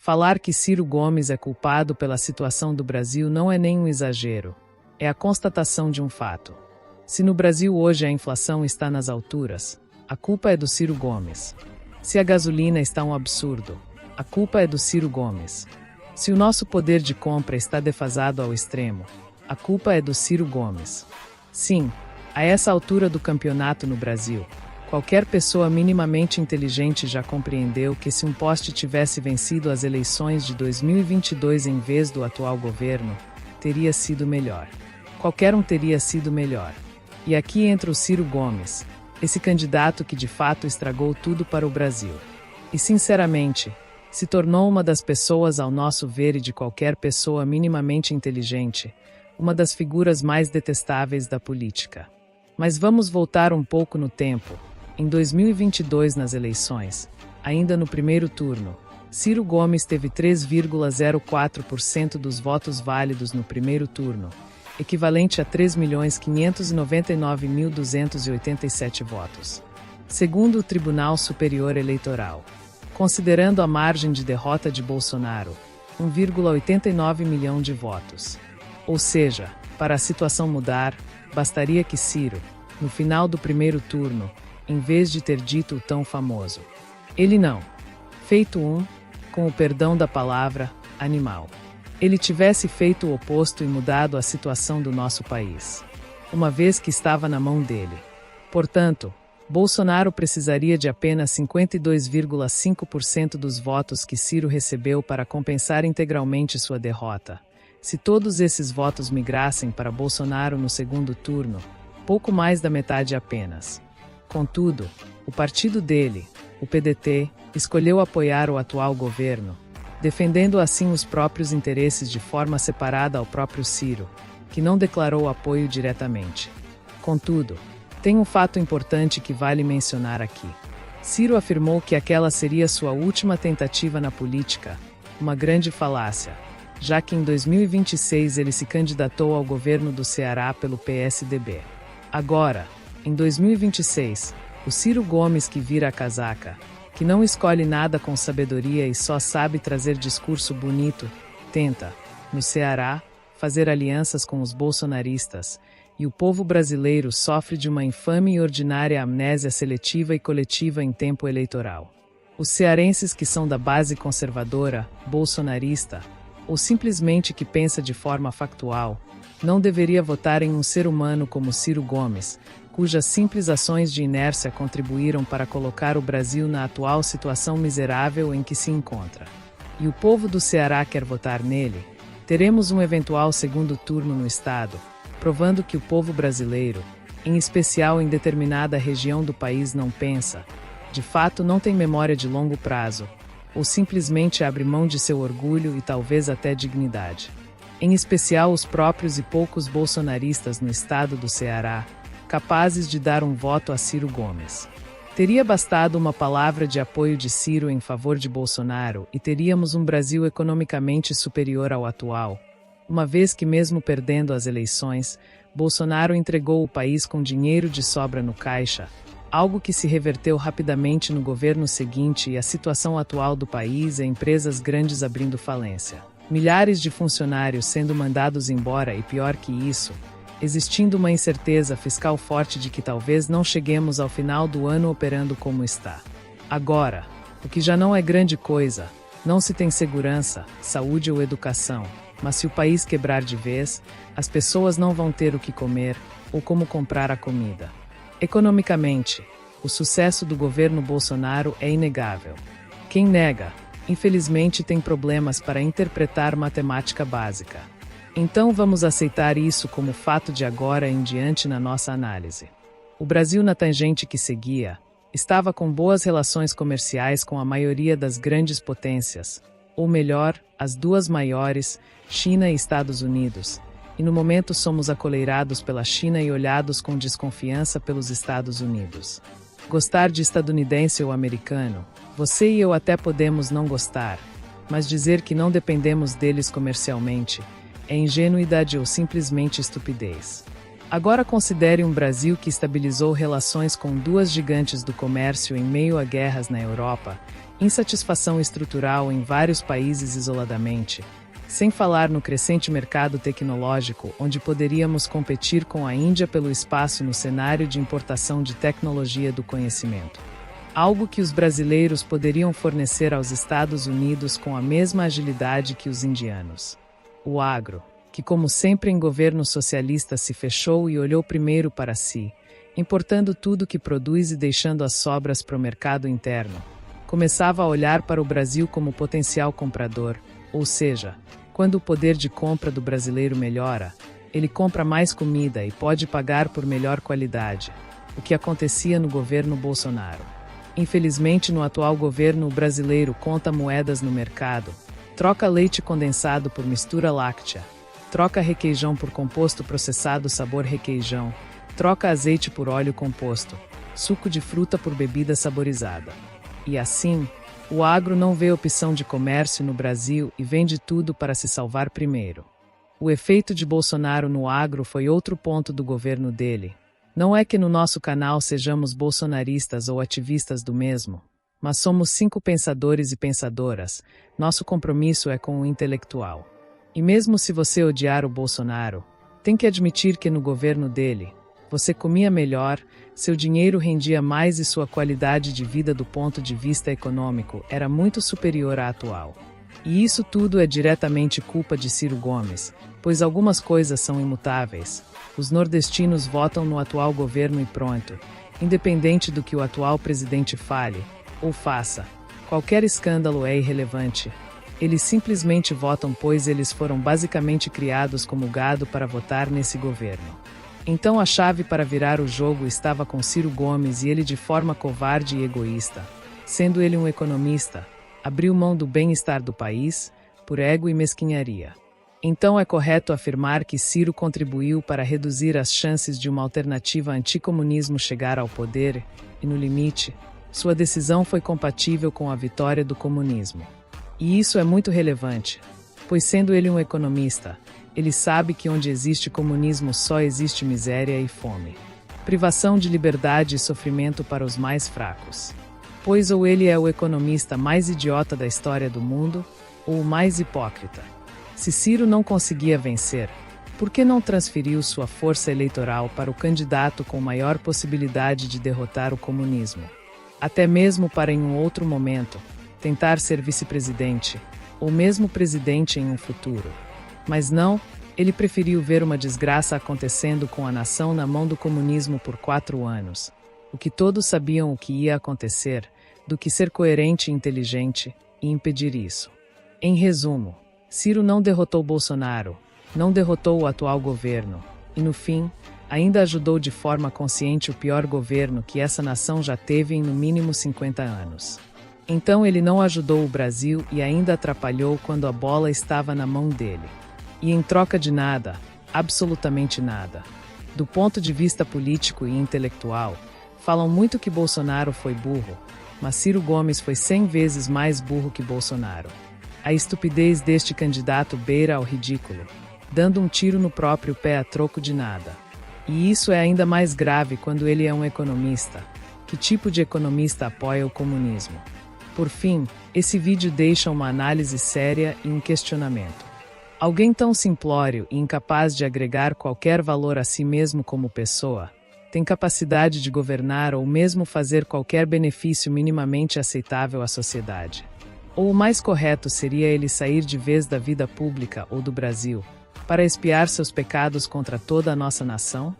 Falar que Ciro Gomes é culpado pela situação do Brasil não é nem um exagero. É a constatação de um fato. Se no Brasil hoje a inflação está nas alturas, a culpa é do Ciro Gomes. Se a gasolina está um absurdo, a culpa é do Ciro Gomes. Se o nosso poder de compra está defasado ao extremo, a culpa é do Ciro Gomes. Sim, a essa altura do campeonato no Brasil, qualquer pessoa minimamente inteligente já compreendeu que se um poste tivesse vencido as eleições de 2022 em vez do atual governo, teria sido melhor. Qualquer um teria sido melhor. E aqui entra o Ciro Gomes, esse candidato que de fato estragou tudo para o Brasil. E sinceramente, se tornou uma das pessoas, ao nosso ver e de qualquer pessoa minimamente inteligente, uma das figuras mais detestáveis da política. Mas vamos voltar um pouco no tempo. Em 2022, nas eleições, ainda no primeiro turno, Ciro Gomes teve 3,04% dos votos válidos no primeiro turno, equivalente a 3.599.287 votos. Segundo o Tribunal Superior Eleitoral, considerando a margem de derrota de Bolsonaro, 1,89 milhão de votos. Ou seja, para a situação mudar, bastaria que Ciro, no final do primeiro turno, em vez de ter dito o tão famoso "ele não", feito com o perdão da palavra, animal. Ele tivesse feito o oposto e mudado a situação do nosso país, uma vez que estava na mão dele. Portanto, Bolsonaro precisaria de apenas 52,5% dos votos que Ciro recebeu para compensar integralmente sua derrota. Se todos esses votos migrassem para Bolsonaro no segundo turno, pouco mais da metade apenas. Contudo, o partido dele, o PDT, escolheu apoiar o atual governo, defendendo assim os próprios interesses de forma separada ao próprio Ciro, que não declarou apoio diretamente. Contudo, tem um fato importante que vale mencionar aqui. Ciro afirmou que aquela seria sua última tentativa na política, uma grande falácia, já que em 2026 ele se candidatou ao governo do Ceará pelo PSDB. Agora, em 2026, o Ciro Gomes que vira a casaca, que não escolhe nada com sabedoria e só sabe trazer discurso bonito, tenta, no Ceará, fazer alianças com os bolsonaristas, e o povo brasileiro sofre de uma infame e ordinária amnésia seletiva e coletiva em tempo eleitoral. Os cearenses que são da base conservadora, bolsonarista, ou simplesmente que pensa de forma factual, não deveria votar em um ser humano como Ciro Gomes, cujas simples ações de inércia contribuíram para colocar o Brasil na atual situação miserável em que se encontra. E o povo do Ceará quer votar nele? Teremos um eventual segundo turno no estado, provando que o povo brasileiro, em especial em determinada região do país, não pensa, de fato não tem memória de longo prazo, ou simplesmente abre mão de seu orgulho e talvez até dignidade. Em especial os próprios e poucos bolsonaristas no estado do Ceará, capazes de dar um voto a Ciro Gomes. Teria bastado uma palavra de apoio de Ciro em favor de Bolsonaro e teríamos um Brasil economicamente superior ao atual, uma vez que mesmo perdendo as eleições, Bolsonaro entregou o país com dinheiro de sobra no caixa, algo que se reverteu rapidamente no governo seguinte, e a situação atual do país é empresas grandes abrindo falência, milhares de funcionários sendo mandados embora e, pior que isso, existindo uma incerteza fiscal forte de que talvez não cheguemos ao final do ano operando como está. Agora, o que já não é grande coisa, não se tem segurança, saúde ou educação, mas se o país quebrar de vez, as pessoas não vão ter o que comer ou como comprar a comida. Economicamente, o sucesso do governo Bolsonaro é inegável. Quem nega, infelizmente tem problemas para interpretar matemática básica. Então vamos aceitar isso como fato de agora em diante na nossa análise. O Brasil, na tangente que seguia, estava com boas relações comerciais com a maioria das grandes potências, ou melhor, as duas maiores, China e Estados Unidos, e no momento somos acolheirados pela China e olhados com desconfiança pelos Estados Unidos. Gostar de estadunidense ou americano, você e eu até podemos não gostar, mas dizer que não dependemos deles comercialmente é ingenuidade ou simplesmente estupidez. Agora considere um Brasil que estabilizou relações com duas gigantes do comércio em meio a guerras na Europa, insatisfação estrutural em vários países isoladamente, sem falar no crescente mercado tecnológico, onde poderíamos competir com a Índia pelo espaço no cenário de importação de tecnologia do conhecimento. Algo que os brasileiros poderiam fornecer aos Estados Unidos com a mesma agilidade que os indianos. O agro, que como sempre em governo socialista se fechou e olhou primeiro para si, importando tudo que produz e deixando as sobras para o mercado interno, começava a olhar para o Brasil como potencial comprador, ou seja, quando o poder de compra do brasileiro melhora, ele compra mais comida e pode pagar por melhor qualidade, o que acontecia no governo Bolsonaro. Infelizmente, no atual governo, o brasileiro conta moedas no mercado, troca leite condensado por mistura láctea, troca requeijão por composto processado sabor requeijão, troca azeite por óleo composto, suco de fruta por bebida saborizada. E assim, o agro não vê opção de comércio no Brasil e vende tudo para se salvar primeiro. O efeito de Bolsonaro no agro foi outro ponto do governo dele. Não é que no nosso canal sejamos bolsonaristas ou ativistas do mesmo, mas somos 5 pensadores e pensadoras, nosso compromisso é com o intelectual. E mesmo se você odiar o Bolsonaro, tem que admitir que no governo dele, você comia melhor, seu dinheiro rendia mais e sua qualidade de vida do ponto de vista econômico era muito superior à atual. E isso tudo é diretamente culpa de Ciro Gomes, pois algumas coisas são imutáveis. Os nordestinos votam no atual governo e pronto, independente do que o atual presidente fale ou faça. Qualquer escândalo é irrelevante. Eles simplesmente votam pois eles foram basicamente criados como gado para votar nesse governo. Então a chave para virar o jogo estava com Ciro Gomes e ele de forma covarde e egoísta, sendo ele um economista, abriu mão do bem-estar do país, por ego e mesquinharia. Então é correto afirmar que Ciro contribuiu para reduzir as chances de uma alternativa anticomunismo chegar ao poder, e no limite, sua decisão foi compatível com a vitória do comunismo. E isso é muito relevante, pois sendo ele um economista, ele sabe que onde existe comunismo só existe miséria e fome. Privação de liberdade e sofrimento para os mais fracos. Pois ou ele é o economista mais idiota da história do mundo, ou o mais hipócrita. Se Ciro não conseguia vencer, por que não transferiu sua força eleitoral para o candidato com maior possibilidade de derrotar o comunismo? Até mesmo para em um outro momento, tentar ser vice-presidente, ou mesmo presidente em um futuro. Mas não, ele preferiu ver uma desgraça acontecendo com a nação na mão do comunismo por 4 anos, o que todos sabiam o que ia acontecer, do que ser coerente e inteligente, e impedir isso. Em resumo, Ciro não derrotou Bolsonaro, não derrotou o atual governo, e no fim, ainda ajudou de forma consciente o pior governo que essa nação já teve em no mínimo 50 anos. Então ele não ajudou o Brasil e ainda atrapalhou quando a bola estava na mão dele. E em troca de nada, absolutamente nada. Do ponto de vista político e intelectual, falam muito que Bolsonaro foi burro, mas Ciro Gomes foi 100 vezes mais burro que Bolsonaro. A estupidez deste candidato beira ao ridículo, dando um tiro no próprio pé a troco de nada. E isso é ainda mais grave quando ele é um economista. Que tipo de economista apoia o comunismo? Por fim, esse vídeo deixa uma análise séria e um questionamento. Alguém tão simplório e incapaz de agregar qualquer valor a si mesmo como pessoa, tem capacidade de governar ou mesmo fazer qualquer benefício minimamente aceitável à sociedade? Ou o mais correto seria ele sair de vez da vida pública ou do Brasil, para expiar seus pecados contra toda a nossa nação?